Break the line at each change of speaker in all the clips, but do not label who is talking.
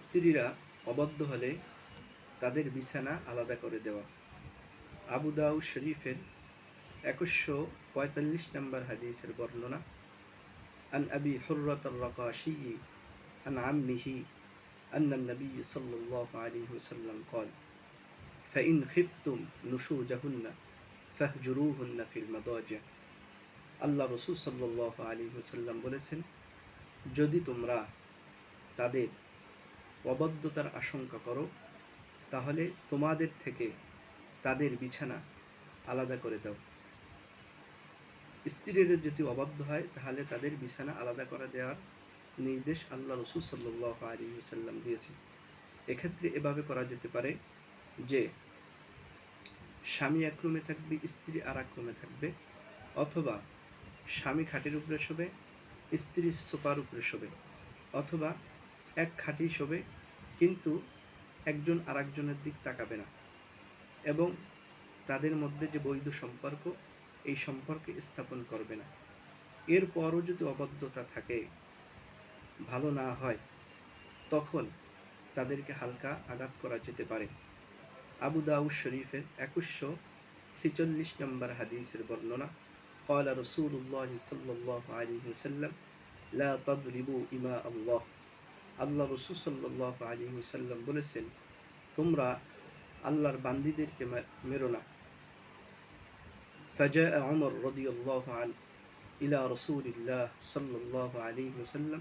স্ত্রীরা অবাধ্য হলে তাদের বিছানা আলাদা করে দেওয়া। আবু দাউদ শরীফের 2145 নম্বর হাদিসের বর্ণনা। আন আবি হুররাত আর-রাকাশি আন আম্মিহি আন্না নবী সাল্লাল্লাহু আলাইহি ওয়াসাল্লাম قال فإن خفتم نشوزهن فاهجروهن في المضاجع। আল্লাহ রাসূল সাল্লাল্লাহু আলাইহি ওয়াসাল্লাম বলেছেন, যদি তোমরা তাদের অবাধ্যতার আশঙ্কা করো তাহলে তোমাদের থেকে তাদের বিছানা আলাদা করে দাও। স্ত্রীরা যদি অবাধ্য হয় তাহলে তাদের বিছানা আলাদা করে দেওয়ার নির্দেশ আল্লাহ রাসূল সাল্লাল্লাহু আলাইহি ওয়াসাল্লাম দিয়েছেন। এক্ষেত্রে এভাবে করা যেতে পারে যে স্বামী এক রুমে থাকবে, স্ত্রী আর এক রুমে থাকবে, অথবা স্বামী খাটের উপরে শোবে, স্ত্রী সোফার উপরে শোবে, অথবা এক খাটেই শোবে কিন্তু একজন আরেকজনের দিক তাকাবে না, এবং তাদের মধ্যে যে বৈধ সম্পর্ক এই সম্পর্কে স্থাপন করবে না। এরপরও যদি অবাধ্যতা থাকে, ভালো না হয়, তখন তাদেরকে হালকা আঘাত করা যেতে পারে। আবু দাউদ শরীফের 2146 নম্বর হাদিসের বর্ণনা। قال رسول الله صلى الله عليه وسلم لا تضربوا إماء الله। আল্লাহ রাসূল সাল্লাল্লাহু আলাইহি ওয়াসাল্লাম বলেছেন, তোমরা আল্লাহর বান্দীদেরকে মেরো না। فجاء عمر رضي الله عنه إلى رسول الله صلى الله عليه وسلم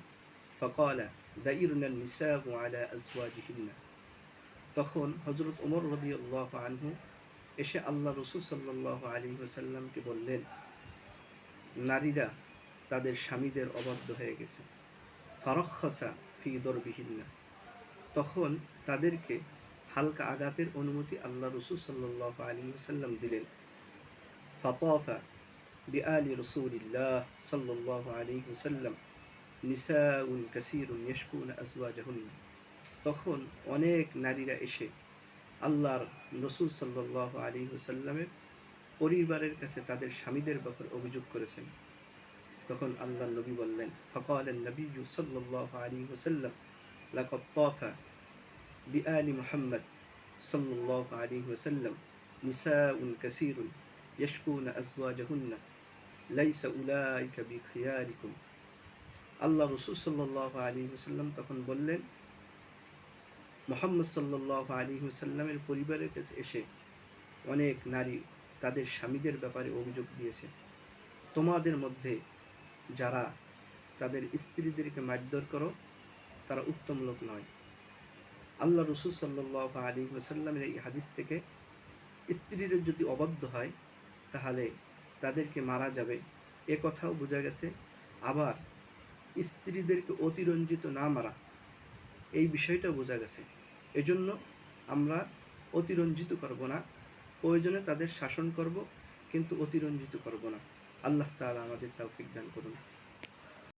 فقال دائرنا النساء على أزواجهن। তখন হযরত ওমর রাদিয়াল্লাহু আনহু এসে আল্লাহ রাসূল সাল্লাল্লাহু আলাইহি ওয়াসাল্লামকে বললেন, নারীরা তাদের স্বামীদের অবাধ্য হয়ে গেছে। ফারাখাসা ফি দরবিহিন্না। তখন তাদেরকে হালকা আঘাতের অনুমতি আল্লাহ রাসূল সাল্লাল্লাহু আলাইহি ওয়াসাল্লাম দিলেন। ফাতাফা বিআলি রাসূলিল্লাহ সাল্লাল্লাহু আলাইহি ওয়াসাল্লাম নিসাউন কাসীরুন ইয়াশকুনা আজওয়াজাহুন্না। তখন অনেক নারীরা এসে আল্লাহর রাসূল সাল্লাল্লাহু আলাইহি ওয়াসাল্লামের পরিবারের কাছে তাদের স্বামীদের ব্যাপারে অভিযোগ করেছেন। তখন আল্লাহর নবী বললেন, ফাকালান নবী সাল্লাল্লাহু আলাইহি ওয়াসাল্লাম লাকাদ তাফা বিআলি মুহাম্মদ সাল্লাল্লাহু আলাইহি ওয়াসাল্লাম নিসাউন কাসীরুন ইয়াশকুনা আজওয়াজাহুন্না লাইসা উলাইকা বিখিয়ারিকুম। আল্লাহ রাসূল সাল্লাল্লাহু আলাইহি ওয়াসাল্লাম তখন বললেন, মুহাম্মদ সাল্লাল্লাহু আলাইহি ওয়াসাল্লামের পরিবারের কাছে এসে অনেক নারী তাদের স্বামীদের ব্যাপারে অভিযোগ দিয়েছে। তোমাদের মধ্যে যারা তাদের স্ত্রীদেরকে মারধর করো তারা উত্তম লোক নয়। আল্লাহ রাসূল সাল্লাল্লাহু আলাইহি ওয়াসাল্লামের এই হাদিস থেকে স্ত্রীরা যদি অবাধ্য হয় তাহলে তাদেরকে মারা যাবে এ কথাও বোঝা গেছে। আবার স্ত্রীদেরকে অতিরঞ্জিত না মারা এই বিষয়টা বোঝা গেছে। এজন্য আমরা অতিরঞ্জিত করব না, প্রয়োজনে তাদের শাসন করব, কিন্তু অতিরঞ্জিত করব না। আল্লাহ তাআলা আমাদের তৌফিক দান করুন।